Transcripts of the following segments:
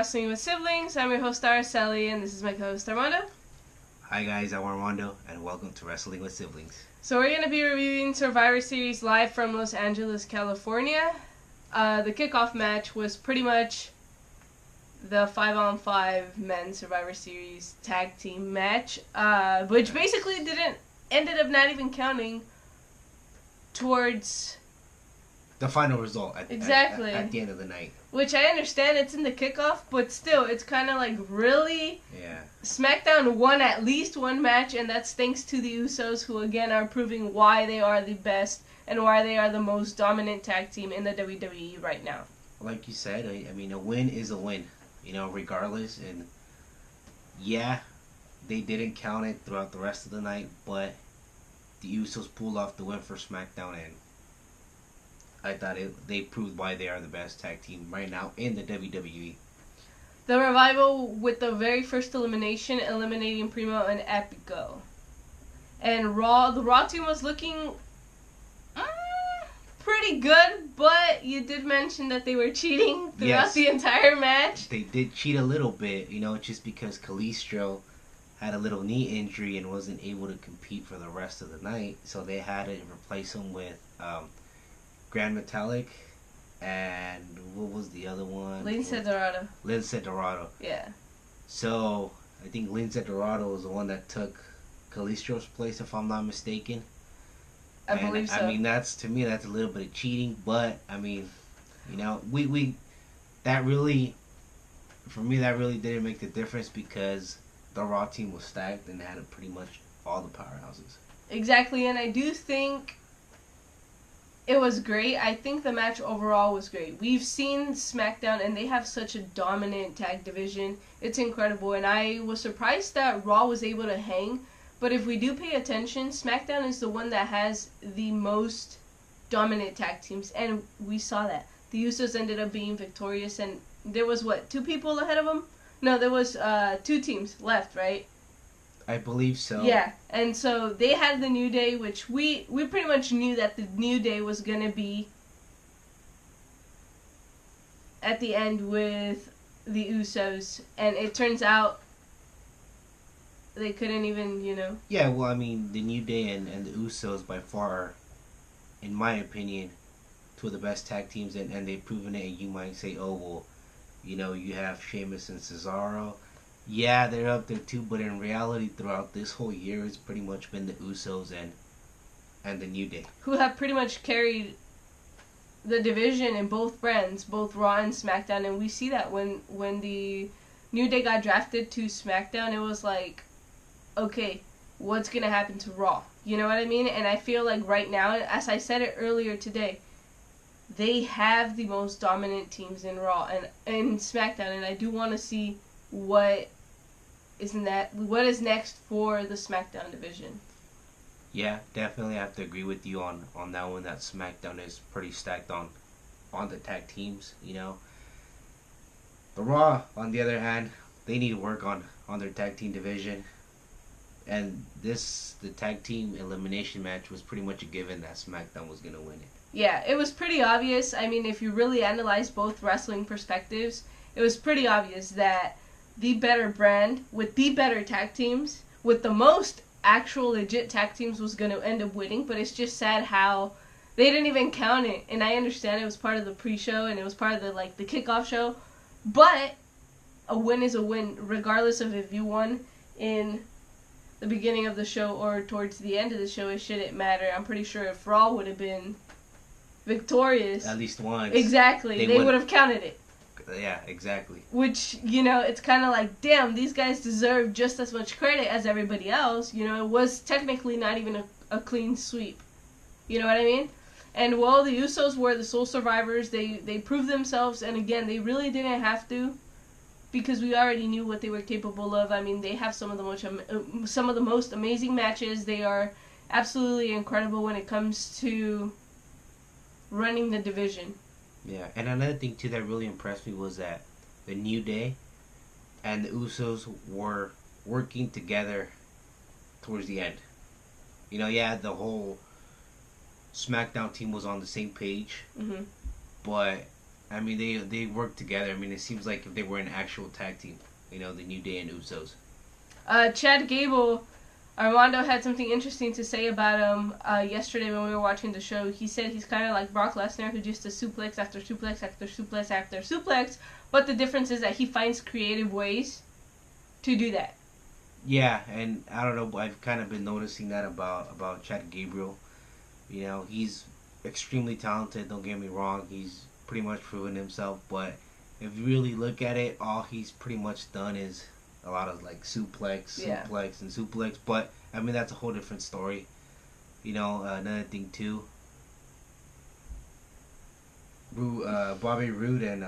Wrestling with Siblings. I'm your host, Araceli, and this is my co-host, Armando. Hi guys, I'm Armando, and welcome to Wrestling with Siblings. So we're going to be reviewing Survivor Series live from Los Angeles, California. The kickoff match was pretty much the 5-on-5 men's Survivor Series tag team match, which basically ended up not even counting towards the final result at the end of the night. Which I understand it's in the kickoff, but still, it's kind of like, really? Yeah. SmackDown won at least one match, and that's thanks to the Usos, who again are proving why they are the best and why they are the most dominant tag team in the WWE right now. Like you said, I mean, a win is a win, regardless. And yeah, they didn't count it throughout the rest of the night, but the Usos pulled off the win for SmackDown, and I thought they proved why they are the best tag team right now in the WWE. The Revival, with the very first elimination, eliminating Primo and Epico. And the Raw team was looking pretty good, but you did mention that they were cheating throughout the entire match. They did cheat a little bit, just because Kalisto had a little knee injury and wasn't able to compete for the rest of the night, so they had to replace him with Grand Metalik, and what was the other one? Lince Dorado. Lince Dorado. Yeah. So, I think Lince Dorado was the one that took Kalisto's place, if I'm not mistaken. I believe so. I mean, to me, that's a little bit of cheating, but, I mean, that really didn't make the difference because the Raw team was stacked and had pretty much all the powerhouses. Exactly, and I do think it was great. I think the match overall was great. We've seen SmackDown, and they have such a dominant tag division. It's incredible, and I was surprised that Raw was able to hang. But if we do pay attention, SmackDown is the one that has the most dominant tag teams, and we saw that. The Usos ended up being victorious, and there was, 2 people ahead of them? No, there was 2 teams left, right? I believe so. Yeah, and so they had the New Day, which we pretty much knew that the New Day was going to be at the end with the Usos, and it turns out they couldn't even, Yeah, well, I mean, the New Day and the Usos by far, in my opinion, 2 of the best tag teams, and they've proven it, and you might say, oh, well, you have Sheamus and Cesaro. Yeah, they're up there too, but in reality, throughout this whole year, it's pretty much been the Usos and the New Day, who have pretty much carried the division in both brands, both Raw and SmackDown. And we see that when the New Day got drafted to SmackDown, it was like, okay, what's going to happen to Raw? You know what I mean? And I feel like right now, as I said it earlier today, they have the most dominant teams in Raw and in SmackDown, and I do want to see what is next for the SmackDown division. Yeah, definitely have to agree with you on that one, that SmackDown is pretty stacked on the tag teams, The Raw, on the other hand, they need to work on their tag team division. And the tag team elimination match was pretty much a given that SmackDown was going to win it. Yeah, it was pretty obvious. I mean, if you really analyze both wrestling perspectives, it was pretty obvious that the better brand, with the better tag teams, with the most actual legit tag teams, was going to end up winning. But it's just sad how they didn't even count it. And I understand it was part of the pre-show and it was part of the kickoff show. But a win is a win, regardless of if you won in the beginning of the show or towards the end of the show. It shouldn't matter. I'm pretty sure if Raw would have been victorious at least once, exactly, they would have counted it. Yeah, exactly. Which, it's kind of like, damn, these guys deserve just as much credit as everybody else. It was technically not even a clean sweep. You know what I mean? And while the Usos were the sole survivors, they proved themselves, and again, they really didn't have to, because we already knew what they were capable of. I mean, they have some of the most amazing matches. They are absolutely incredible when it comes to running the division. Yeah, and another thing too that really impressed me was that the New Day and the Usos were working together towards the end. The whole SmackDown team was on the same page, Mm-hmm. but I mean, they work together. I mean, it seems like if they were an actual tag team, the New Day and Usos. Chad Gable, Armando had something interesting to say about him yesterday when we were watching the show. He said he's kind of like Brock Lesnar, who just does suplex after suplex after suplex after suplex, but the difference is that he finds creative ways to do that. Yeah, and I don't know, I've kind of been noticing that about Chad Gabriel. He's extremely talented, don't get me wrong. He's pretty much proven himself, but if you really look at it, all he's pretty much done is a lot of like suplex, and suplex. But I mean, that's a whole different story. Another thing too. Bobby Roode and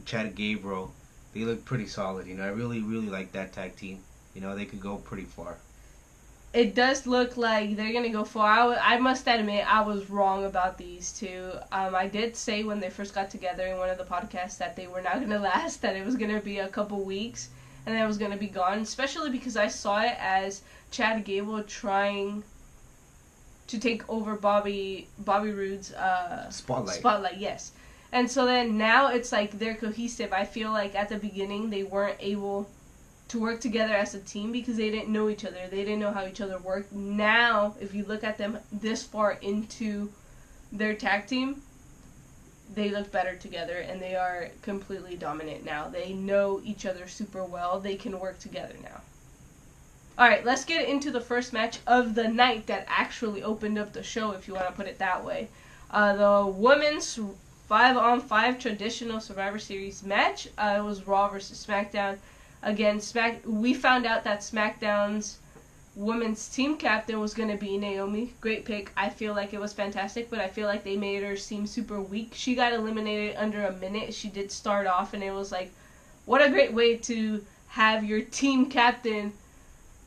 Chad Gabriel, they look pretty solid. I really like that tag team. They could go pretty far. It does look like they're going to go far. I must admit, I was wrong about these two. I did say when they first got together in one of the podcasts that they were not going to last, that it was going to be a couple weeks, and then it was going to be gone, especially because I saw it as Chad Gable trying to take over Bobby Roode's spotlight, yes. And so then now it's like they're cohesive. I feel like at the beginning they weren't able to work together as a team because they didn't know each other. They didn't know how each other worked. Now, if you look at them this far into their tag team, they look better together and they are completely dominant now. They know each other super well. They can work together now. Alright, let's get into the first match of the night that actually opened up the show, if you want to put it that way. The women's 5-on-5 traditional Survivor Series match. It was Raw versus SmackDown. Again, we found out that SmackDown's women's team captain was going to be Naomi. Great pick. I feel like it was fantastic, but I feel like they made her seem super weak. She got eliminated under a minute. She did start off, and it was like, what a great way to have your team captain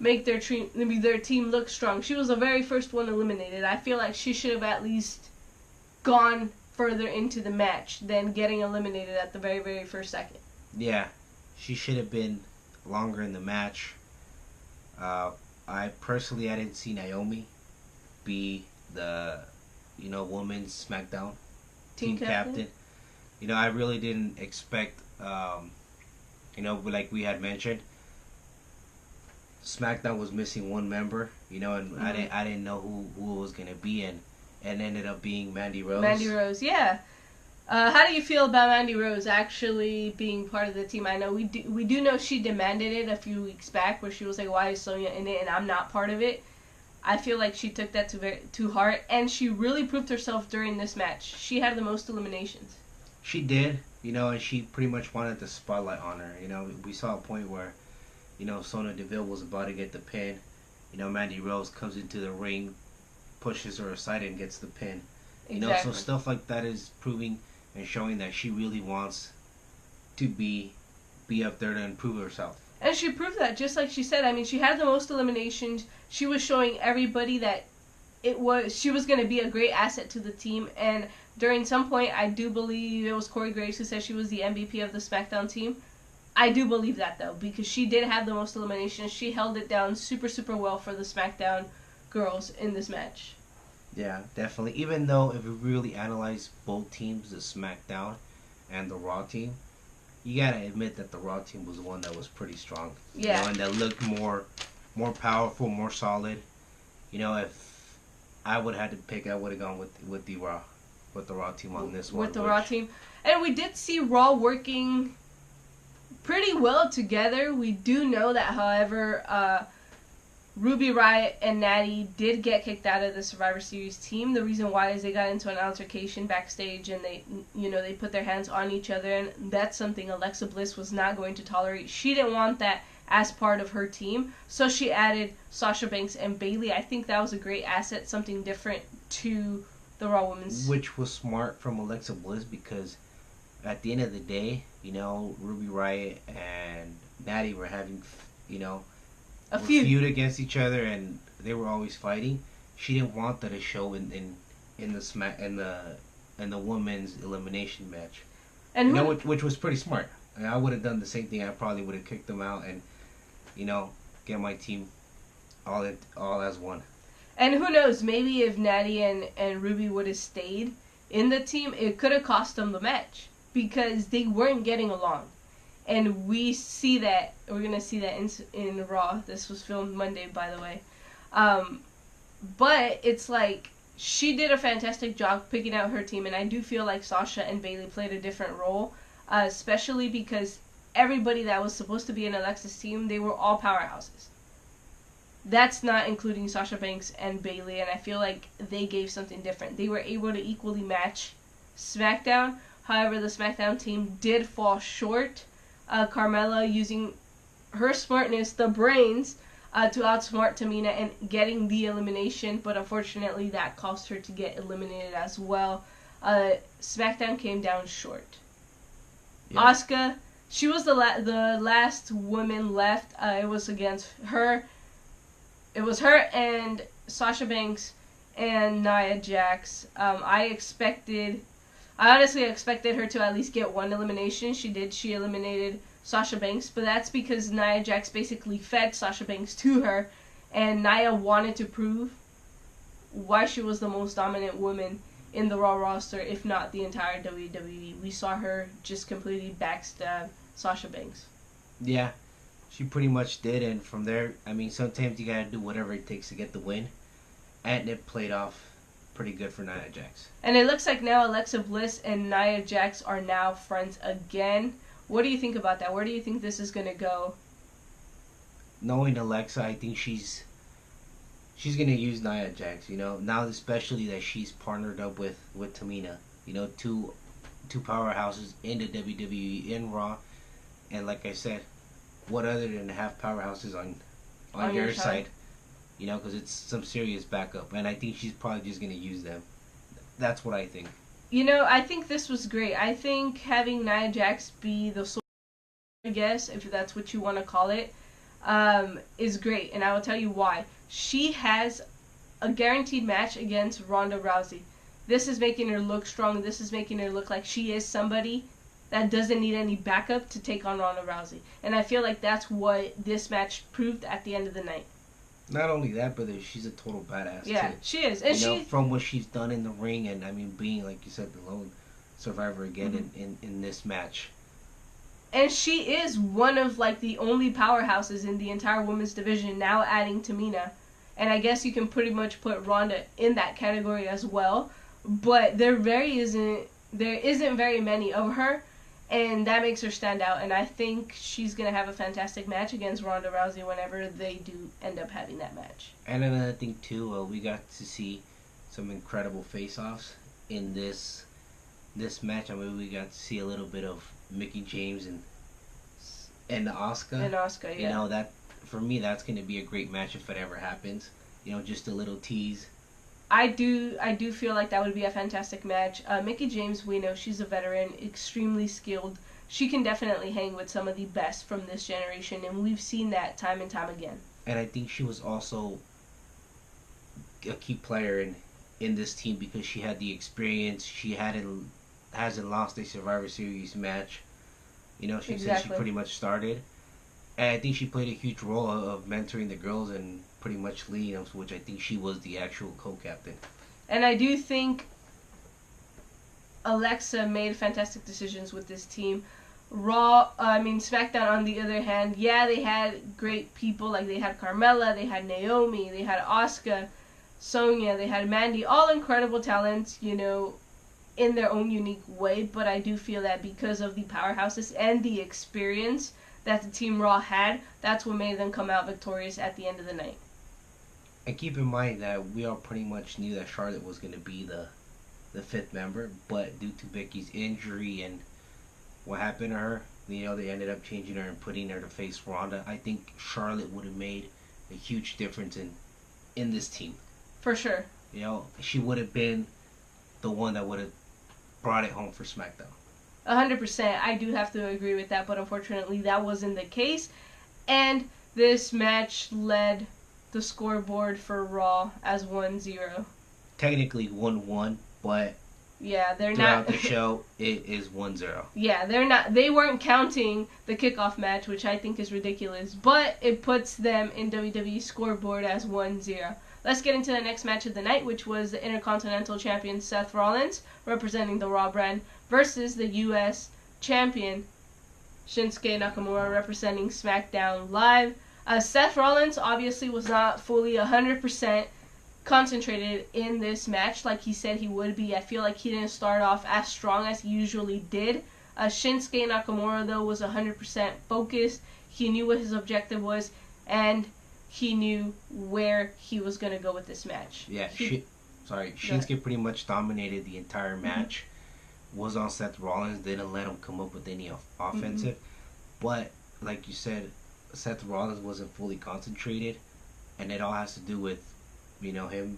make their team look strong. She was the very first one eliminated. I feel like she should have at least gone further into the match than getting eliminated at the very, very first second. Yeah. She should have been longer in the match. I didn't see Naomi be the, women's SmackDown team captain. I really didn't expect, like we had mentioned, SmackDown was missing one member, and mm-hmm. I didn't know who it was gonna be, and ended up being Mandy Rose. Mandy Rose, yeah. How do you feel about Mandy Rose actually being part of the team? I know we do know she demanded it a few weeks back, where she was like, "Why is Sonya in it and I'm not part of it?" I feel like she took that to heart, and she really proved herself during this match. She had the most eliminations. She did, and she pretty much wanted the spotlight on her. We saw a point where, Sonya Deville was about to get the pin. Mandy Rose comes into the ring, pushes her aside, and gets the pin. Exactly. So stuff like that is proving and showing that she really wants to be up there to improve herself. And she proved that, just like she said. I mean, she had the most eliminations. She was showing everybody that she was going to be a great asset to the team. And during some point, I do believe it was Corey Graves who said she was the MVP of the SmackDown team. I do believe that, though, because she did have the most eliminations. She held it down super, super well for the SmackDown girls in this match. Yeah, definitely. Even though if we really analyze both teams, the SmackDown and the Raw team, you gotta admit that the Raw team was the one that was pretty strong. Yeah. And that looked more powerful, more solid. If I would have had to pick, I would have gone with the Raw team on this one. With the Raw team. And we did see Raw working pretty well together. We do know that, however, Ruby Riott and Natty did get kicked out of the Survivor Series team. The reason why is they got into an altercation backstage, and they put their hands on each other, and that's something Alexa Bliss was not going to tolerate. She didn't want that as part of her team, so she added Sasha Banks and Bayley. I think that was a great asset, something different to the Raw Women's. Which was smart from Alexa Bliss, because at the end of the day, Ruby Riott and Natty were having, a feud against each other, and they were always fighting. She didn't want that to show in the women's elimination match, and which was pretty smart. I would have done the same thing. I probably would have kicked them out and get my team all as one. And who knows? Maybe if Natty and Ruby would have stayed in the team, it could have cost them the match. because they weren't getting along. And we're going to see that in Raw. This was filmed Monday, by the way. But it's like, she did a fantastic job picking out her team, and I do feel like Sasha and Bayley played a different role, especially because everybody that was supposed to be in Alexa's team, they were all powerhouses. That's not including Sasha Banks and Bayley, and I feel like they gave something different. They were able to equally match SmackDown. However, the SmackDown team did fall short. Carmella using her smartness, the brains, to outsmart Tamina and getting the elimination, but unfortunately that caused her to get eliminated as well. SmackDown came down short. Yep. Asuka, she was the last woman left. It was against her. It was her and Sasha Banks and Nia Jax. I honestly expected her to at least get one elimination. She did. She eliminated Sasha Banks, but that's because Nia Jax basically fed Sasha Banks to her, and Nia wanted to prove why she was the most dominant woman in the Raw roster, if not the entire WWE. We saw her just completely backstab Sasha Banks. Yeah, she pretty much did, and from there, I mean, sometimes you gotta do whatever it takes to get the win, and it played off pretty good for Nia Jax. And it looks like now Alexa Bliss and Nia Jax are now friends again. What do you think about that? Where do you think this is going to go? Knowing Alexa, I think she's going to use Nia Jax, you know, now especially that she's partnered up with Tamina, you know, two powerhouses in the WWE, in Raw, and like I said, what other than to have powerhouses on your side, you know, because it's some serious backup, and I think she's probably just going to use them. That's what I think. You know, I think this was great. I think having Nia Jax be the sole, I guess, if that's what you want to call it, is great. And I will tell you why. She has a guaranteed match against Ronda Rousey. This is making her look strong. This is making her look like she is somebody that doesn't need any backup to take on Ronda Rousey. And I feel like that's what this match proved at the end of the night. Not only that, but she's a total badass. Yeah, too. She is. And you know, from what she's done in the ring, and I mean, being, like you said, the lone survivor again in this match. And she is one of, like, the only powerhouses in the entire women's division, now adding Tamina. And I guess you can pretty much put Ronda in that category as well. But there isn't very many of her. And that makes her stand out, and I think she's going to have a fantastic match against Ronda Rousey whenever they do end up having that match. And another thing, too, we got to see some incredible face-offs in this match. I mean, we got to see a little bit of Mickie James and Asuka. And Asuka, yeah. You know, that, for me, that's going to be a great match if it ever happens. You know, just a little tease. I do feel like that would be a fantastic match. Mickie James, we know she's a veteran, extremely skilled. She can definitely hang with some of the best from this generation, and we've seen that time and time again. And I think she was also a key player in this team because she had the experience. She hasn't lost a Survivor Series match. You know, since she pretty much started. And I think she played a huge role of mentoring the girls and pretty much leading them, which I think she was the actual co-captain. And I do think Alexa made fantastic decisions with this team. SmackDown on the other hand, yeah, they had great people, like they had Carmella, they had Naomi, they had Asuka, Sonya, they had Mandy, all incredible talents, you know, in their own unique way, but I do feel that because of the powerhouses and the experience that the Team Raw had, that's what made them come out victorious at the end of the night. And keep in mind that we all pretty much knew that Charlotte was going to be the fifth member, but due to Becky's injury and what happened to her, you know, they ended up changing her and putting her to face Ronda. I think Charlotte would have made a huge difference in this team. For sure. You know, she would have been the one that would have brought it home for SmackDown. 100%. I do have to agree with that, but unfortunately that wasn't the case. And this match led the scoreboard for Raw as 1-0. Technically 1-1, but Yeah, they're throughout not. the show, it is 1-0. Yeah, they're not. They weren't counting the kickoff match, which I think is ridiculous. But it puts them in WWE scoreboard as 1-0. Let's get into the next match of the night, which was the Intercontinental Champion Seth Rollins, representing the Raw brand, versus the U.S. Champion Shinsuke Nakamura, representing SmackDown Live. Seth Rollins obviously was not fully 100% concentrated in this match like he said he would be. I feel like he didn't start off as strong as he usually did. Shinsuke Nakamura, though, was 100% focused. He knew what his objective was, and he knew where he was going to go with this match. Yeah, Shinsuke pretty much dominated the entire match. Was on Seth Rollins, didn't let him come up with any offensive. But, like you said, Seth Rollins wasn't fully concentrated, and it all has to do with him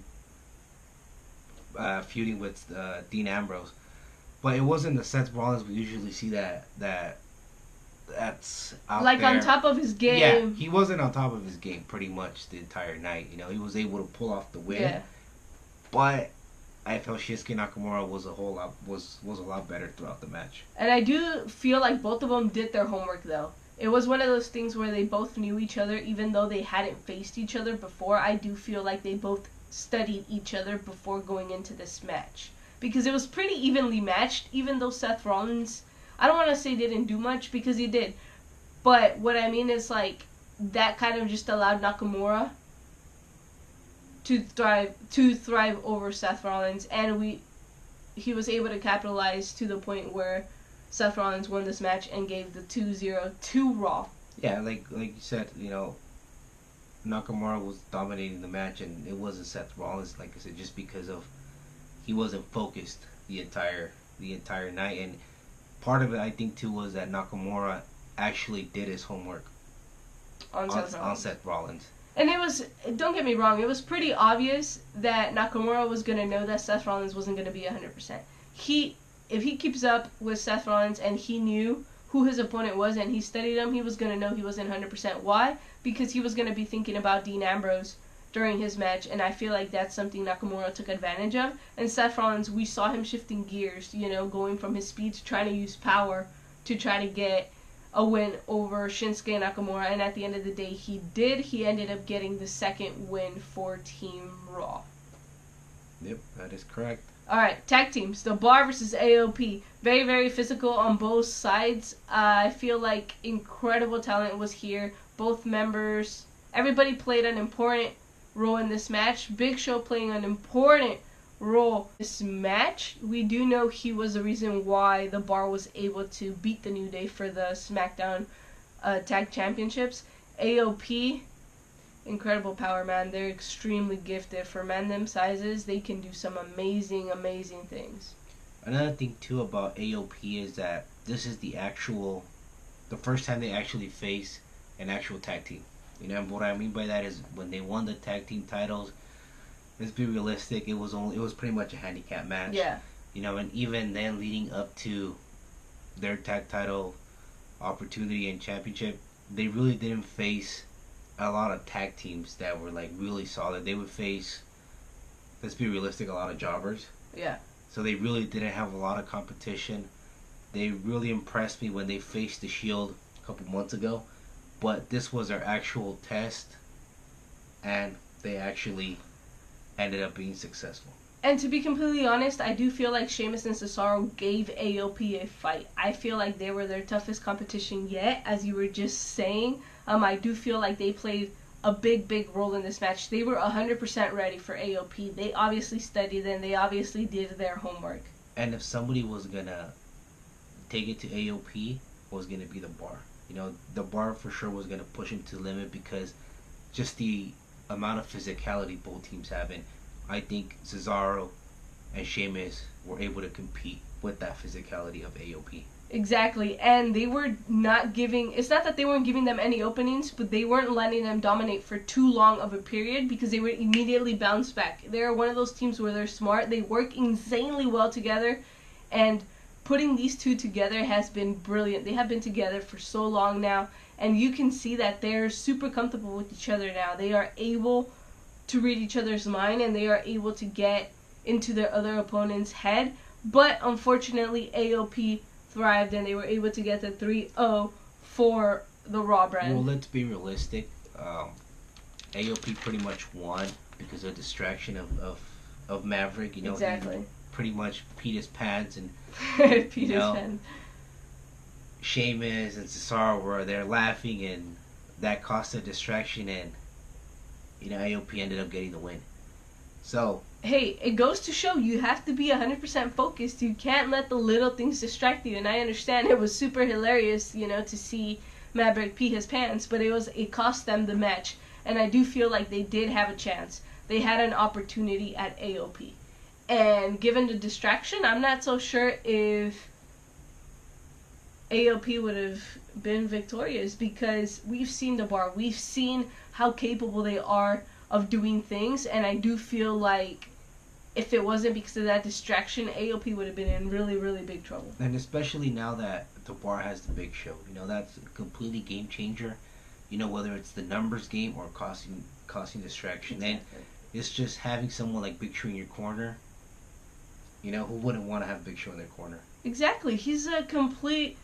feuding with Dean Ambrose. But it wasn't the Seth Rollins we usually see that's out like there. on top of his game. Yeah, he wasn't on top of his game pretty much the entire night. He was able to pull off the win. Yeah. But I felt Shinsuke Nakamura was a lot better throughout the match. And I do feel like both of them did their homework, though. It was one of those things where they both knew each other, even though they hadn't faced each other before. I do feel like they both studied each other before going into this match. Because it was pretty evenly matched, even though Seth Rollins, I don't want to say didn't do much, because he did. But what I mean is, like, that kind of just allowed Nakamura to thrive over Seth Rollins. And he was able to capitalize to the point where Seth Rollins won this match and gave the 2-0 to Raw. Yeah, like you said, Nakamura was dominating the match, and it wasn't Seth Rollins, like I said, just because of he wasn't focused the entire night. And part of it, I think, too, was that Nakamura actually did his homework on Seth Rollins. And it was, don't get me wrong, it was pretty obvious that Nakamura was going to know that Seth Rollins wasn't going to be 100%. If he keeps up with Seth Rollins and he knew who his opponent was and he studied him, he was going to know he wasn't 100%. Why? Because he was going to be thinking about Dean Ambrose during his match, and I feel like that's something Nakamura took advantage of. And Seth Rollins, we saw him shifting gears, going from his speed to trying to use power to try to get a win over Shinsuke Nakamura, and at the end of the day, he did. He ended up getting the second win for Team Raw. Yep, that is correct. Alright, tag teams. The Bar versus AOP. Very, very physical on both sides. I feel like incredible talent was here. Both members, everybody played an important role in this match. Big Show playing an important role in this match. We do know he was the reason why the Bar was able to beat the New Day for the SmackDown Tag Championships. AOP, incredible power, man. They're extremely gifted. For men them sizes, they can do some amazing, amazing things. Another thing, too, about AOP is that this is the first time they actually face an actual tag team. What I mean by that is when they won the tag team titles, let's be realistic, it was pretty much a handicap match. Yeah. And even then, leading up to their tag title opportunity and championship, they really didn't face a lot of tag teams that were like really solid. They would face, let's be realistic, a lot of jobbers. Yeah. So they really didn't have a lot of competition. They really impressed me when they faced the Shield a couple months ago. But this was their actual test, and they actually ended up being successful. And to be completely honest, I do feel like Sheamus and Cesaro gave AOP a fight. I feel like they were their toughest competition yet, as you were just saying. I do feel like they played a big, big role in this match. They were 100% ready for AOP. They obviously studied and they obviously did their homework. And if somebody was going to take it to AOP, was going to be the Bar. The Bar for sure was going to push him to the limit because just the amount of physicality both teams have. And I think Cesaro and Sheamus were able to compete with that physicality of AOP. Exactly, and they were not giving, it's not that they weren't giving them any openings, but they weren't letting them dominate for too long of a period because they would immediately bounce back. They're one of those teams where they're smart, they work insanely well together, and putting these two together has been brilliant. They have been together for so long now, and you can see that they're super comfortable with each other now. They are able to read each other's mind, and they are able to get into their other opponent's head But unfortunately, AOP thrived and they were able to get the 3-0 for the Raw brand. Well, let's be realistic. AOP pretty much won because of distraction of Maverick. You know, exactly. He pretty much peed his pants, and Peter's pants. Sheamus and Cesaro were there laughing, and that caused a distraction, and AOP ended up getting the win. So hey, it goes to show you have to be 100% focused. You can't let the little things distract you. And I understand it was super hilarious, to see Maverick pee his pants, but it cost them the match. And I do feel like they did have a chance. They had an opportunity at AOP. And given the distraction, I'm not so sure if AOP would have been victorious, because we've seen the Bar. We've seen how capable they are of doing things, and I do feel like if it wasn't because of that distraction, AOP would have been in really, really big trouble. And especially now that the Bar has the Big Show, that's a completely game changer. Whether it's the numbers game or causing distraction. Exactly. And it's just having someone like Big Show in your corner. Who wouldn't want to have Big Show in their corner? Exactly. He's a complete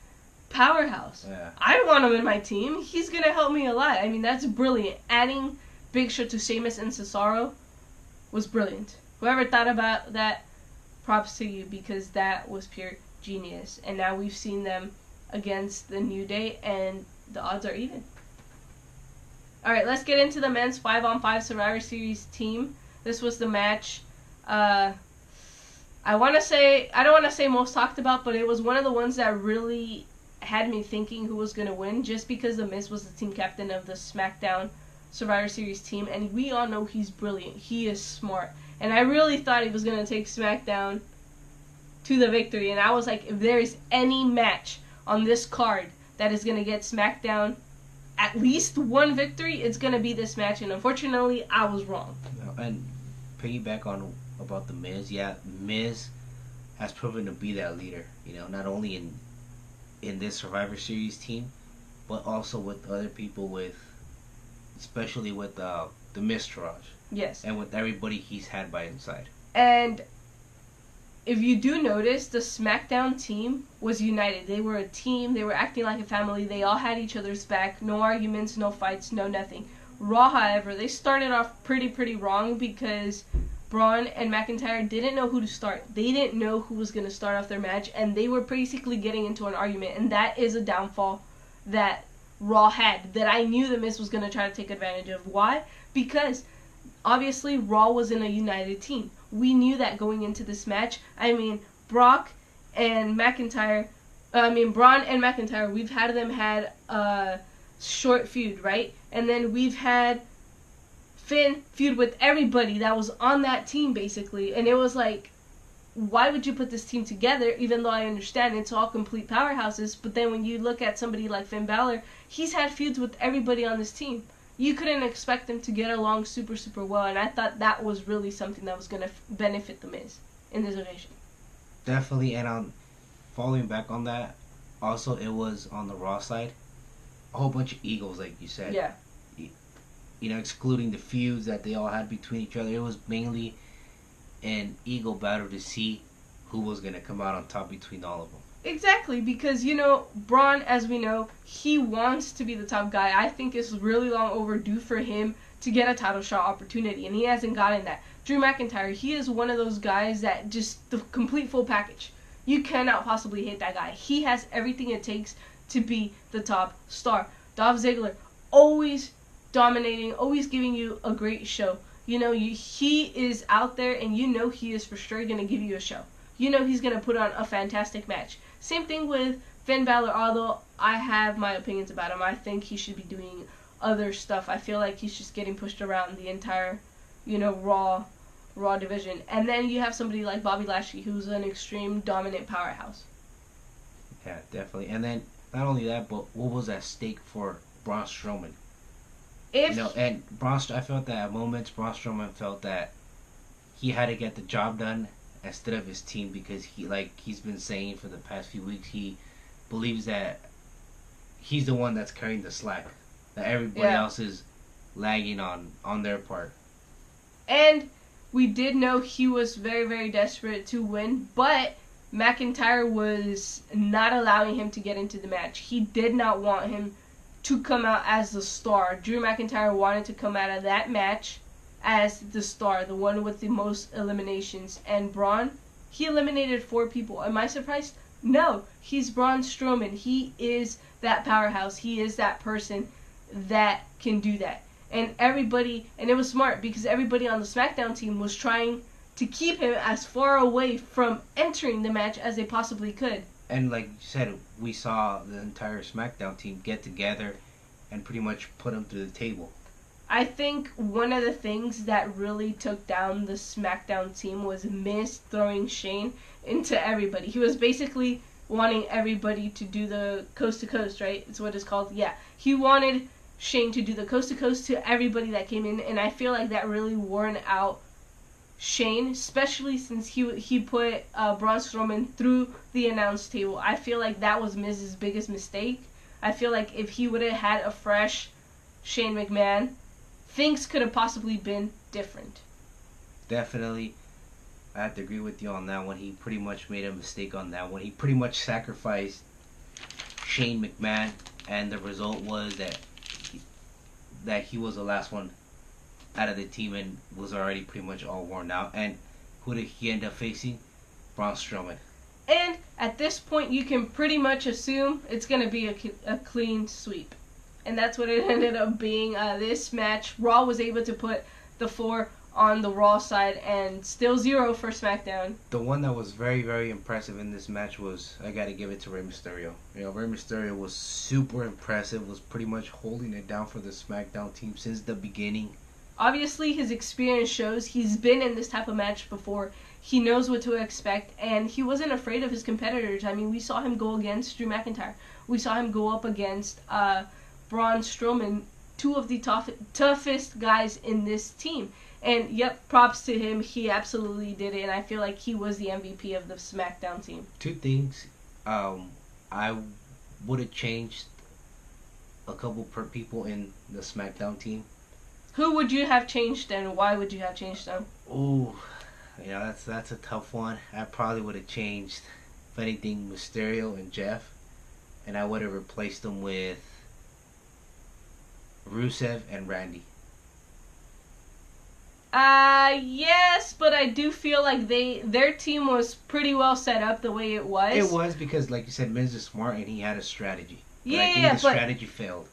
powerhouse. Yeah. I want him in my team. He's going to help me a lot. I mean, that's brilliant. Adding Big Show to Sheamus and Cesaro was brilliant. Whoever thought about that, props to you, because that was pure genius. And now we've seen them against the New Day, and the odds are even. Alright, let's get into the men's 5-on-5 Survivor Series team. This was the match. I don't want to say most talked about, but it was one of the ones that really had me thinking who was going to win, just because The Miz was the team captain of the SmackDown Survivor Series team, and we all know he's brilliant. He is smart. And I really thought he was going to take SmackDown to the victory, and I was like, if there is any match on this card that is going to get SmackDown at least one victory, it's going to be this match, and unfortunately, I was wrong. And piggyback on about The Miz, Miz has proven to be that leader, not only in this Survivor Series team, but also with other people, especially with the Miztourage. Yes. And with everybody he's had by his side. And if you do notice, the SmackDown team was united. They were a team. They were acting like a family. They all had each other's back. No arguments, no fights, no nothing. Raw, however, they started off pretty wrong, because Braun and McIntyre didn't know who to start. They didn't know who was going to start off their match, and they were basically getting into an argument. And that is a downfall that Raw had, that I knew The Miz was going to try to take advantage of. Why? Because obviously Raw was in a united team. We knew that going into this match. I mean, Braun and McIntyre, we've had them had a short feud, right? And then we've had Finn feud with everybody that was on that team, basically. And it was like, why would you put this team together, even though I understand it's all complete powerhouses? But then when you look at somebody like Finn Balor, he's had feuds with everybody on this team. You couldn't expect them to get along super well, and I thought that was really something that was going to benefit The Miz in this occasion. Definitely, and following back on that, also it was on the Raw side, a whole bunch of egos, like you said. Yeah. Excluding the feuds that they all had between each other, it was mainly an ego battle to see who was going to come out on top between all of them. Exactly, because, Braun, as we know, he wants to be the top guy. I think it's really long overdue for him to get a title shot opportunity, and he hasn't gotten that. Drew McIntyre, he is one of those guys that just the complete full package. You cannot possibly hate that guy. He has everything it takes to be the top star. Dolph Ziggler, always dominating, always giving you a great show. He is out there, and he is for sure going to give you a show. He's going to put on a fantastic match. Same thing with Finn Balor, although I have my opinions about him. I think he should be doing other stuff. I feel like he's just getting pushed around the entire, Raw division. And then you have somebody like Bobby Lashley, who's an extreme dominant powerhouse. Yeah, definitely. And then not only that, but what was at stake for Braun Strowman? And I felt that at moments Braun Strowman felt that he had to get the job done instead of his team, because he's been saying for the past few weeks, he believes that he's the one that's carrying the slack, that everybody else is lagging on their part. And we did know he was very desperate to win, but McIntyre was not allowing him to get into the match. He did not want him to come out as the star. Drew McIntyre wanted to come out of that match as the star, the one with the most eliminations. And Braun, he eliminated 4 people. Am I surprised? No. He's Braun Strowman. He is that powerhouse. He is that person that can do that. And it was smart because everybody on the SmackDown team was trying to keep him as far away from entering the match as they possibly could. And like you said, we saw the entire SmackDown team get together and pretty much put him through the table. I think one of the things that really took down the SmackDown team was Miz throwing Shane into everybody. He was basically wanting everybody to do the coast to coast, right? It's what it's called. Yeah. He wanted Shane to do the coast to coast to everybody that came in, and I feel like that really worn out Shane, especially since he put Braun Strowman through the announce table. I feel like that was Miz's biggest mistake. I feel like if he would have had a fresh Shane McMahon, things could have possibly been different. Definitely, I have to agree with you on that one. He pretty much made a mistake on that one. He pretty much sacrificed Shane McMahon, and the result was that he was the last one out of the team and was already pretty much all worn out. And who did he end up facing? Braun Strowman. And at this point, you can pretty much assume it's going to be a clean sweep. And that's what it ended up being. This match, Raw was able to put the 4 on the Raw side and still 0 for SmackDown. The one that was very, very impressive in this match was, I got to give it to Rey Mysterio. Rey Mysterio was super impressive, was pretty much holding it down for the SmackDown team since the beginning. Obviously, his experience shows. He's been in this type of match before. He knows what to expect, and he wasn't afraid of his competitors. I mean, we saw him go against Drew McIntyre. We saw him go up against Braun Strowman, 2 of the toughest guys in this team. And, yep, props to him. He absolutely did it, and I feel like he was the MVP of the SmackDown team. 2 things. I would have changed a couple people in the SmackDown team. Who would you have changed, and why would you have changed them? Ooh, that's a tough one. I probably would have changed, if anything, Mysterio and Jeff, and I would have replaced them with Rusev and Randy. Yes, but I do feel like their team was pretty well set up the way it was. It was because, like you said, Miz is smart and he had a strategy. But yeah, I think the strategy failed.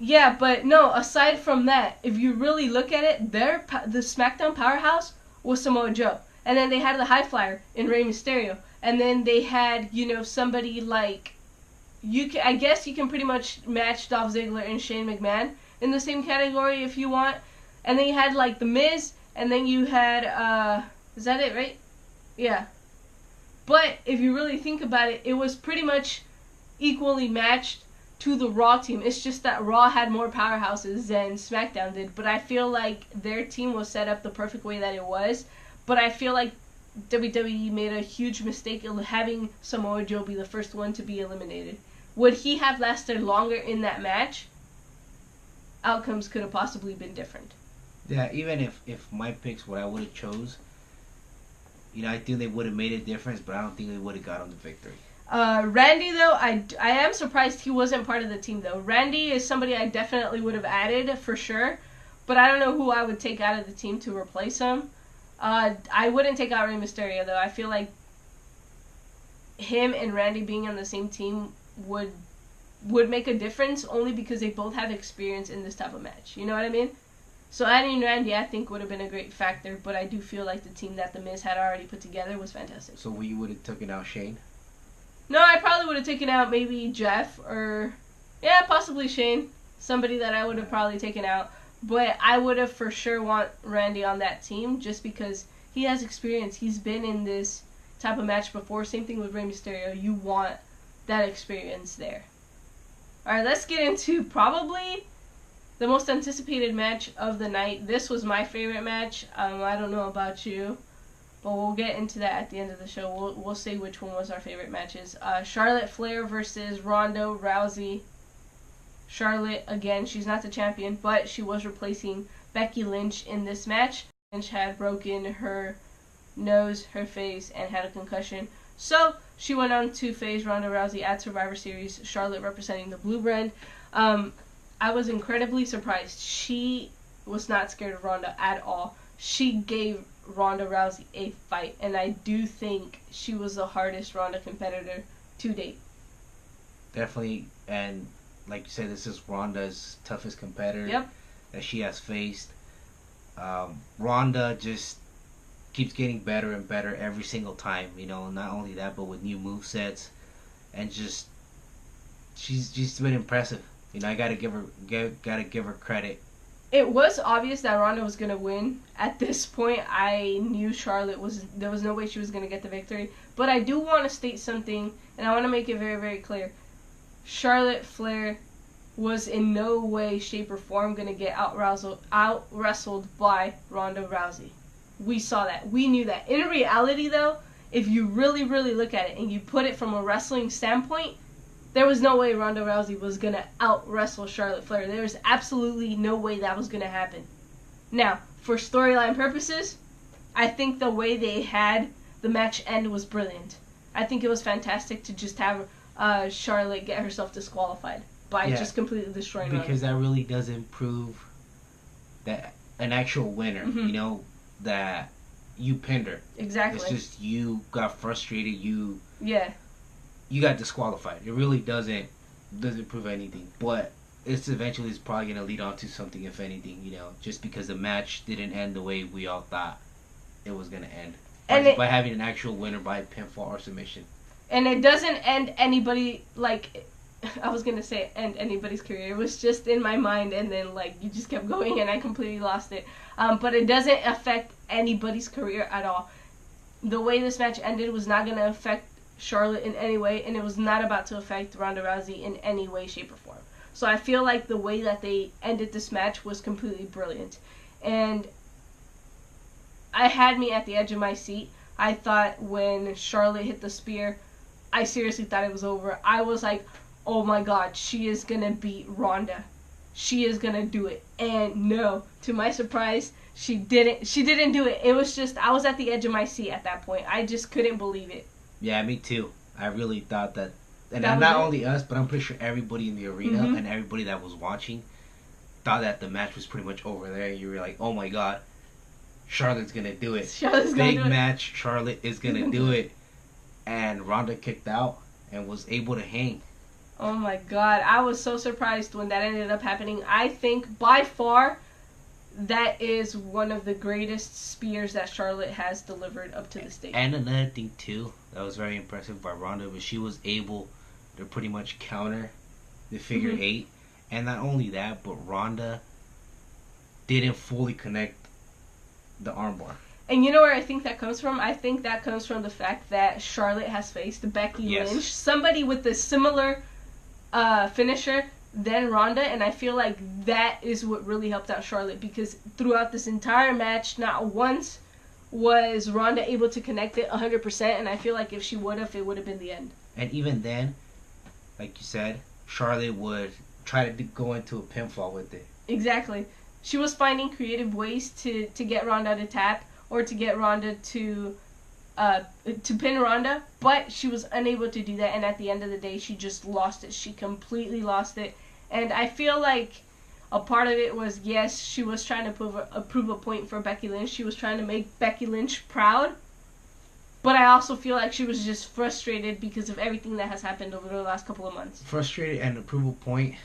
Yeah, but no, aside from that, if you really look at it, the SmackDown powerhouse was Samoa Joe. And then they had the high flyer in Rey Mysterio. And then they had, somebody like, I guess you can pretty much match Dolph Ziggler and Shane McMahon in the same category if you want. And then you had, like, The Miz, and then you had, is that it, right? Yeah. But if you really think about it, it was pretty much equally matched to the Raw team. It's just that Raw had more powerhouses than SmackDown did. But I feel like their team was set up the perfect way that it was. But I feel like WWE made a huge mistake in having Samoa Joe be the first one to be eliminated. Would he have lasted longer in that match? Outcomes could have possibly been different. Yeah, even if my picks, what I would have chose, I think they would have made a difference, but I don't think they would have got on the victory. Randy, though, I am surprised he wasn't part of the team, though. Randy is somebody I definitely would have added, for sure. But I don't know who I would take out of the team to replace him. I wouldn't take out Rey Mysterio, though. I feel like him and Randy being on the same team would make a difference, only because they both have experience in this type of match. You know what I mean? So adding Randy, I think, would have been a great factor. But I do feel like the team that The Miz had already put together was fantastic. So you would have taken out Shane? No, I probably would have taken out maybe Jeff or, possibly Shane. Somebody that I would have probably taken out. But I would have for sure want Randy on that team just because he has experience. He's been in this type of match before. Same thing with Rey Mysterio. You want that experience there. Alright, let's get into probably the most anticipated match of the night. This was my favorite match. I don't know about you, but we'll get into that at the end of the show. We'll say which one was our favorite matches. Charlotte Flair versus Ronda Rousey. Charlotte, again, she's not the champion, but she was replacing Becky Lynch in this match. Lynch had broken her nose, her face, and had a concussion. So she went on to face Ronda Rousey at Survivor Series, Charlotte representing the blue brand. I was incredibly surprised. She was not scared of Ronda at all. She gave Ronda Rousey a fight, and I do think she was the hardest Ronda competitor to date. Definitely, and like you said, this is Ronda's toughest competitor Yep. that she has faced. Ronda just keeps getting better and better every single time. You know, not only that, but with new move sets, and just she's been impressive. You know, I gotta give her credit. It was obvious that Ronda was gonna win. At this point, I knew there was no way she was gonna get the victory. But I do want to state something, and I want to make it very, very clear. Charlotte Flair was in no way, shape, or form gonna get out wrestled by Ronda Rousey. We saw that. We knew that. In reality, though, if you really, really look at it and you put it from a wrestling standpoint, there was no way Ronda Rousey was going to out-wrestle Charlotte Flair. There was absolutely no way that was going to happen. Now, for storyline purposes, I think the way they had the match end was brilliant. I think it was fantastic to just have Charlotte get herself disqualified by just completely destroying Ronda. Because that really doesn't prove that an actual winner, you know, that you pinned her. Exactly. It's just you got frustrated, you got disqualified. It really doesn't prove anything. But it's probably going to lead on to something, if anything, you know, just because the match didn't end the way we all thought it was going to end. By having an actual winner by pinfall or submission. And it doesn't end anybody, like, I was going to say end anybody's career. It was just in my mind, and then, like, you just kept going, and I completely lost it. But it doesn't affect anybody's career at all. The way this match ended was not going to affect Charlotte in any way, and it was not about to affect Ronda Rousey in any way, shape, or form. So I feel like the way that they ended this match was completely brilliant. And I had me at the edge of my seat. I thought when Charlotte hit the spear, I seriously thought it was over. I was like, oh my god, she is going to beat Ronda. She is going to do it. And no, to my surprise, she didn't do it. It was just, I was at the edge of my seat at that point. I just couldn't believe it. Yeah, me too. I really thought that, and not only us, but I'm pretty sure everybody in the arena and everybody that was watching thought that the match was pretty much over there. You were like, oh my god, Charlotte's going to do it. Big match, Charlotte is going to do it. And Ronda kicked out and was able to hang. Oh my god, I was so surprised when that ended up happening. I think by far that is one of the greatest spears that Charlotte has delivered up to this date. And another thing too that was very impressive by Ronda was she was able to pretty much counter the figure eight. And not only that, but Ronda didn't fully connect the armbar. And you know where I think that comes from? I think that comes from the fact that Charlotte has faced Becky Lynch, somebody with a similar finisher than Ronda, and I feel like that is what really helped out Charlotte, because throughout this entire match, not once was Ronda able to connect it 100%, and I feel like if she would have, it would have been the end. And even then, like you said, Charlotte would try to go into a pinfall with it. Exactly. She was finding creative ways to get Ronda to tap, or to get Ronda to pin Ronda, but she was unable to do that, and at the end of the day, she just lost it. She completely lost it, and I feel like a part of it was, yes, she was trying to prove a point for Becky Lynch. She was trying to make Becky Lynch proud, but I also feel like she was just frustrated because of everything that has happened over the last couple of months. Frustrated and to prove a point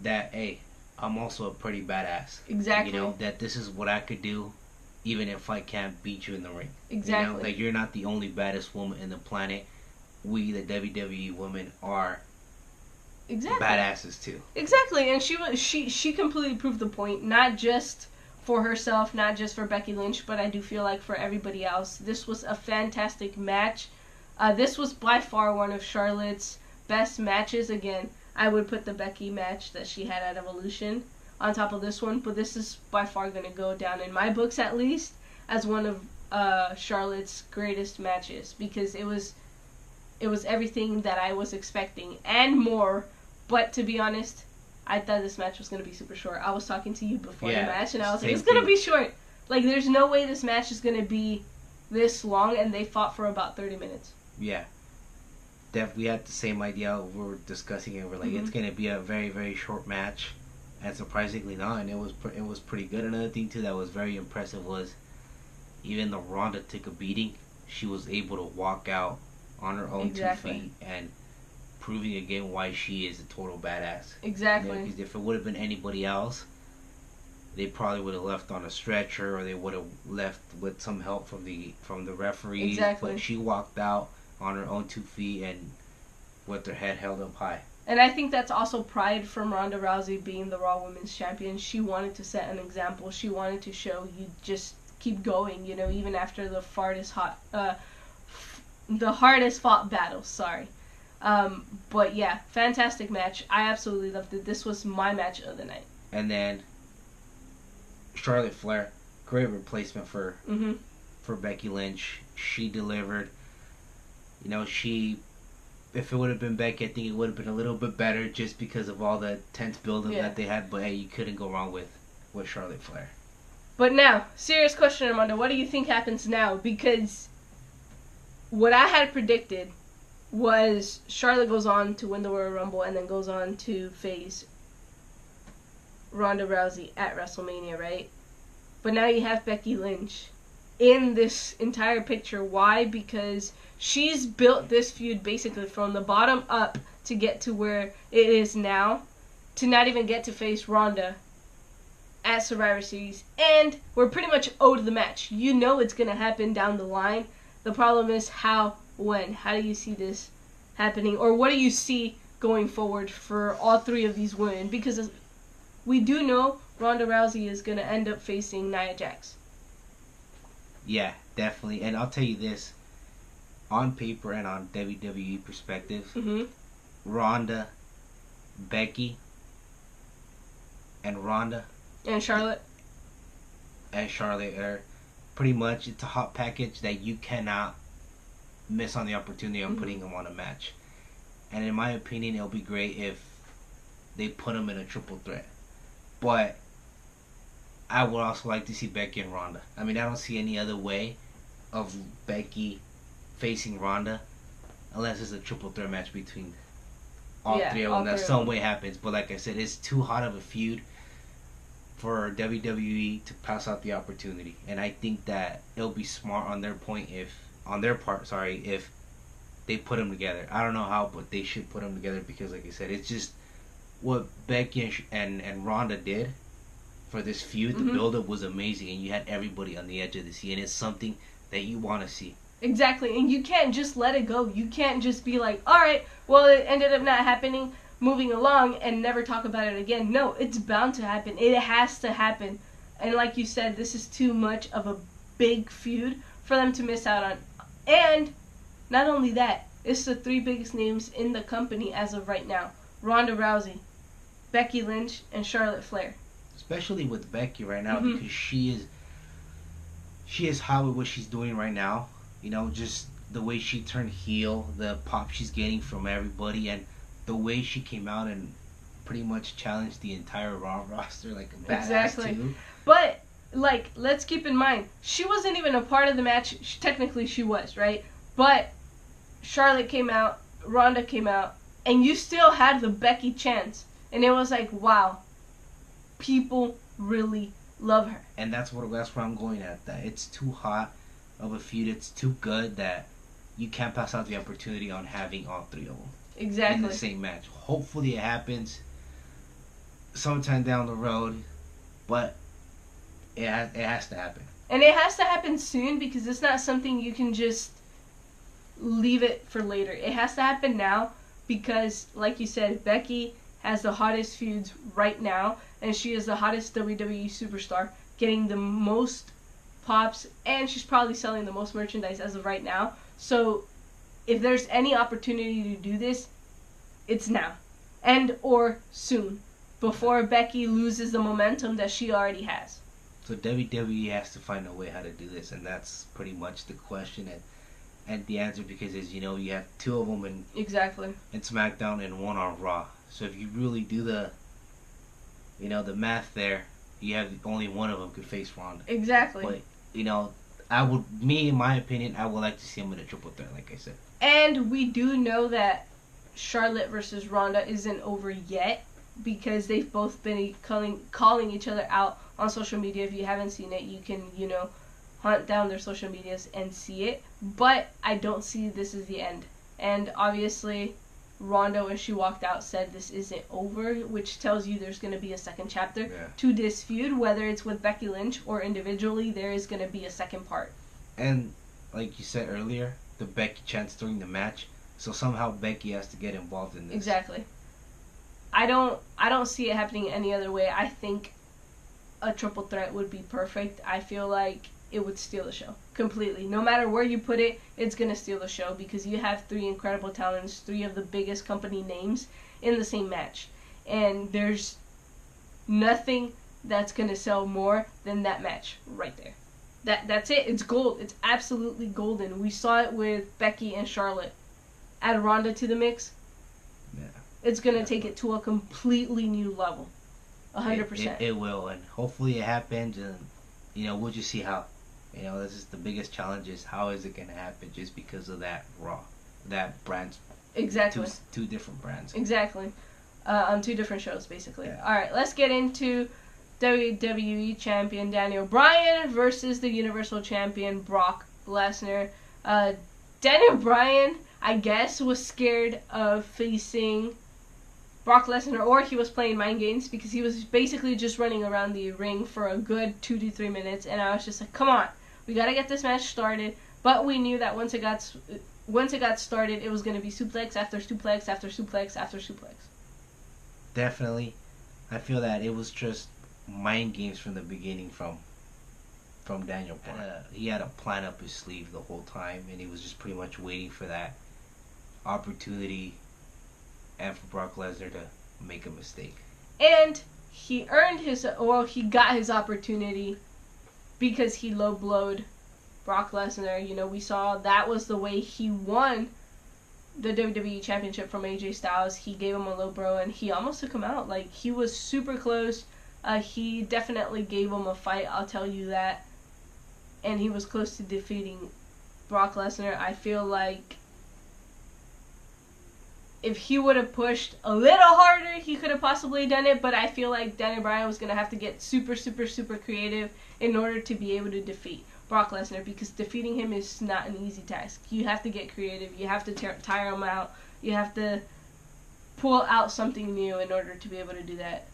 that, hey, I'm also a pretty badass. Exactly. You know, that this is what I could do even if I can't beat you in the ring. Exactly. You know, like, you're not the only baddest woman in the planet. We, the WWE women, are badasses too. Exactly, and she completely proved the point, not just for herself, not just for Becky Lynch, but I do feel like for everybody else. This was a fantastic match. This was by far one of Charlotte's best matches. Again, I would put the Becky match that she had at Evolution on top of this one, but this is by far going to go down, in my books at least, as one of Charlotte's greatest matches, because it was everything that I was expecting and more. But to be honest, I thought this match was going to be super short. I was talking to you before the match, and I was like, it's going to be short. Like, there's no way this match is going to be this long, and they fought for about 30 minutes. Yeah, we had the same idea. We were discussing it. We're like, it's gonna be a very very short match, and surprisingly not. And it was pretty good. Another thing too that was very impressive was even though Ronda took a beating, she was able to walk out on her own 2 feet and proving again why she is a total badass. Exactly. You know, 'cause if it would have been anybody else, they probably would have left on a stretcher or they would have left with some help from the referees. Exactly. But she walked out on her own 2 feet and with her head held up high. And I think that's also pride from Ronda Rousey being the Raw Women's Champion. She wanted to set an example. She wanted to show you just keep going, you know, even after the hardest fought battle. Sorry. But yeah, fantastic match. I absolutely loved it. This was my match of the night. And then Charlotte Flair, great replacement for Becky Lynch. She delivered. You know, if it would have been Becky, I think it would have been a little bit better just because of all the tense build-up that they had. But hey, you couldn't go wrong with Charlotte Flair. But now, serious question, Armando. What do you think happens now? Because what I had predicted was Charlotte goes on to win the Royal Rumble and then goes on to face Ronda Rousey at WrestleMania, right? But now you have Becky Lynch in this entire picture. Why? Because she's built this feud basically from the bottom up to get to where it is now, to not even get to face Ronda at Survivor Series, and we're pretty much owed the match. You know it's going to happen down the line. The problem is how, when. How do you see this happening? Or what do you see going forward for all three of these women? Because we do know Ronda Rousey is going to end up facing Nia Jax. Yeah, definitely. And I'll tell you this. On paper and on WWE perspective, Ronda, Becky, and Ronda and Charlotte are pretty much, it's a hot package that you cannot miss on the opportunity of putting them on a match. And in my opinion, it'll be great if they put them in a triple threat. But I would also like to see Becky and Ronda. I mean, I don't see any other way of Becky facing Ronda unless it's a triple threat match between all three of them. That some way happens. But like I said, it's too hot of a feud for WWE to pass out the opportunity. And I think that it'll be smart on their part, if they put them together. I don't know how, but they should put them together because, like I said, it's just what Becky and Ronda did for this feud. The build-up was amazing, and you had everybody on the edge of the seat, and it's something that you want to see. Exactly, and you can't just let it go. You can't just be like, alright, well, it ended up not happening, moving along, and never talk about it again. No, it's bound to happen. It has to happen. And like you said, this is too much of a big feud for them to miss out on. And not only that, it's the three biggest names in the company as of right now. Ronda Rousey, Becky Lynch, and Charlotte Flair. Especially with Becky right now, because she is hot with what she's doing right now. You know, just the way she turned heel, the pop she's getting from everybody, and the way she came out and pretty much challenged the entire Raw roster like a badass too. But like, let's keep in mind, she wasn't even a part of the match. Technically, she was, right? But Charlotte came out, Ronda came out, and you still had the Becky chance, and it was like, wow, people really love her. And that's where I'm going at. That it's too hot of a feud. It's too good that you can't pass out the opportunity on having all three of them in the same match. Hopefully, it happens sometime down the road, but it has to happen. And it has to happen soon because it's not something you can just leave it for later. It has to happen now because, like you said, Becky has the hottest feuds right now, and she is the hottest WWE superstar, getting the most pops, and she's probably selling the most merchandise as of right now. So if there's any opportunity to do this, it's now. And or soon, before Becky loses the momentum that she already has. So WWE has to find a way how to do this, and that's pretty much the question and the answer, because as you know, you have two of them in SmackDown and one on Raw. So if you really do the math there, you have only one of them could face Ronda. Exactly. But in my opinion, I would like to see him in a triple threat, like I said. And we do know that Charlotte versus Ronda isn't over yet because they've both been calling each other out on social media. If you haven't seen it, you can, hunt down their social medias and see it. But I don't see this as the end. And obviously, Ronda, when she walked out, said this isn't over, which tells you there's going to be a second chapter to this feud, whether it's with Becky Lynch or individually, there is going to be a second part. And like you said earlier, the Becky chants during the match, so somehow Becky has to get involved in this. Exactly. I don't see it happening any other way. I think a triple threat would be perfect. I feel like it would steal the show completely. No matter where you put it, it's going to steal the show because you have three incredible talents, three of the biggest company names in the same match. And there's nothing that's going to sell more than that match right there. That's it. It's gold. It's absolutely golden. We saw it with Becky and Charlotte. Add Ronda to the mix. Yeah. It's going to take it to a completely new level. 100%. It will, and hopefully it happens, and we'll just see how. This is the biggest challenge is how is it going to happen just because of that brands. Exactly. Two different brands. Exactly. On two different shows, basically. Yeah. All right, let's get into WWE Champion Daniel Bryan versus the Universal Champion Brock Lesnar. Daniel Bryan, I guess, was scared of facing Brock Lesnar, or he was playing mind games because he was basically just running around the ring for a good 2 to 3 minutes, and I was just like, come on, we gotta get this match started. But we knew that once it got started, it was gonna be suplex after suplex after suplex after suplex. Definitely, I feel that it was just mind games from the beginning from Daniel Bryan. He had a plan up his sleeve the whole time, and he was just pretty much waiting for that opportunity and for Brock Lesnar to make a mistake. And he got his opportunity because he low-blowed Brock Lesnar. We saw that was the way he won the WWE Championship from AJ Styles. He gave him a low blow, and he almost took him out. Like, he was super close. He definitely gave him a fight, I'll tell you that. And he was close to defeating Brock Lesnar. I feel like if he would have pushed a little harder, he could have possibly done it, but I feel like Daniel Bryan was going to have to get super, super, super creative in order to be able to defeat Brock Lesnar, because defeating him is not an easy task. You have to get creative. You have to tire him out. You have to pull out something new in order to be able to do that.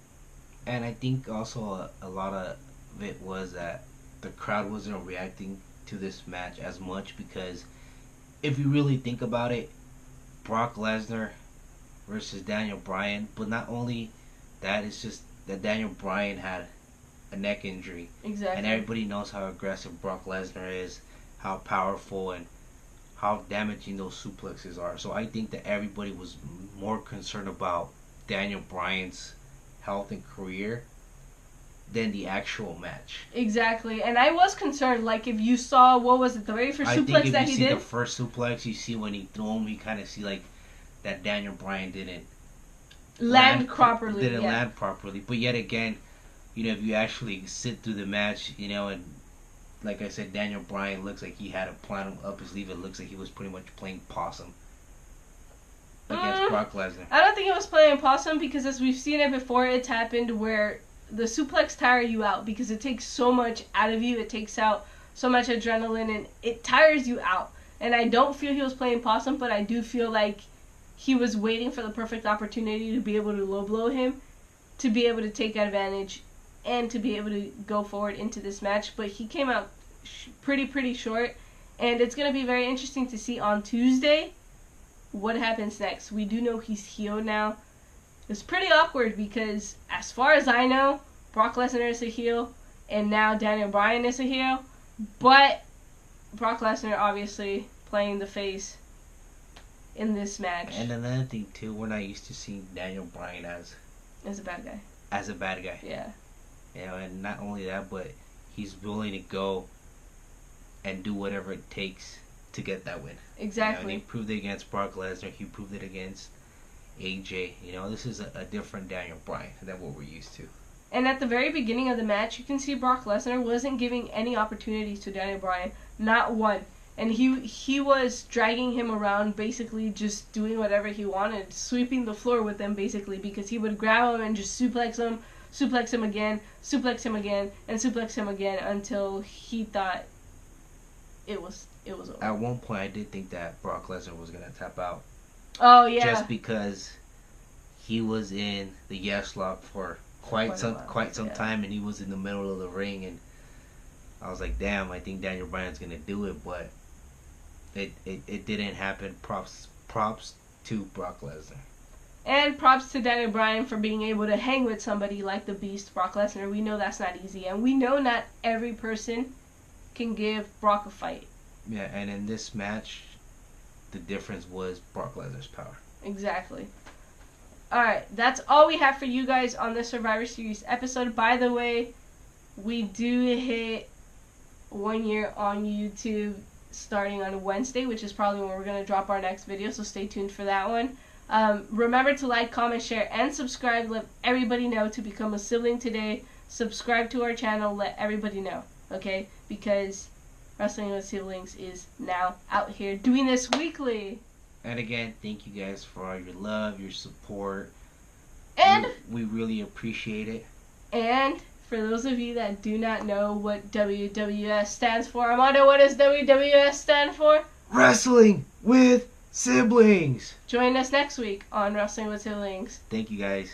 And I think also a lot of it was that the crowd wasn't reacting to this match as much, because if you really think about it, Brock Lesnar versus Daniel Bryan, but not only that, it's just that Daniel Bryan had a neck injury. Exactly. And everybody knows how aggressive Brock Lesnar is, how powerful and how damaging those suplexes are. So I think that everybody was more concerned about Daniel Bryan's health and career than the actual match. Exactly. And I was concerned, like, if you saw, what was it, the very first suplex that he did? I think if you see the first suplex, you see when he threw him, you kind of see, like, that Daniel Bryan didn't land properly. Land properly. But yet again, if you actually sit through the match, and like I said, Daniel Bryan looks like he had a plan up his sleeve. It looks like he was pretty much playing possum against Brock Lesnar. I don't think it was playing possum, because as we've seen it before, it's happened where the suplex tire you out because it takes so much out of you. It takes out so much adrenaline, and it tires you out. And I don't feel he was playing possum, but I do feel like he was waiting for the perfect opportunity to be able to low blow him, to be able to take advantage, and to be able to go forward into this match. But he came out pretty short, and it's going to be very interesting to see on Tuesday what happens next. We do know he's heel now. It's pretty awkward because, as far as I know, Brock Lesnar is a heel, and now Daniel Bryan is a heel. But Brock Lesnar obviously playing the face in this match. And another thing too, we're not used to seeing Daniel Bryan as a bad guy. As a bad guy. Yeah. And not only that, but he's willing to go and do whatever it takes to get that win. Exactly. And he proved it against Brock Lesnar. He proved it against AJ. This is a different Daniel Bryan than what we're used to. And at the very beginning of the match, you can see Brock Lesnar wasn't giving any opportunities to Daniel Bryan, not one. And he was dragging him around, basically just doing whatever he wanted, sweeping the floor with him, basically, because he would grab him and just suplex him again, and suplex him again until he thought it was over. At one point, I did think that Brock Lesnar was gonna tap out. Oh yeah. Just because he was in the Yes Lock for quite some time, and he was in the middle of the ring, and I was like, damn, I think Daniel Bryan's gonna do it, but it didn't happen. Props to Brock Lesnar. And props to Daniel Bryan for being able to hang with somebody like the Beast, Brock Lesnar. We know that's not easy, and we know not every person can give Brock a fight. Yeah, and in this match, the difference was Brock Lesnar's power. Exactly. Alright, that's all we have for you guys on this Survivor Series episode. By the way, we do hit 1 year on YouTube starting on Wednesday, which is probably when we're going to drop our next video, so stay tuned for that one. Remember to like, comment, share, and subscribe. Let everybody know to become a sibling today. Subscribe to our channel. Let everybody know, okay? Because Wrestling with Siblings is now out here doing this weekly. And again, thank you guys for all your love, your support. And we really appreciate it. And for those of you that do not know what WWS stands for, Armando, what does WWS stand for? Wrestling with Siblings. Join us next week on Wrestling with Siblings. Thank you guys.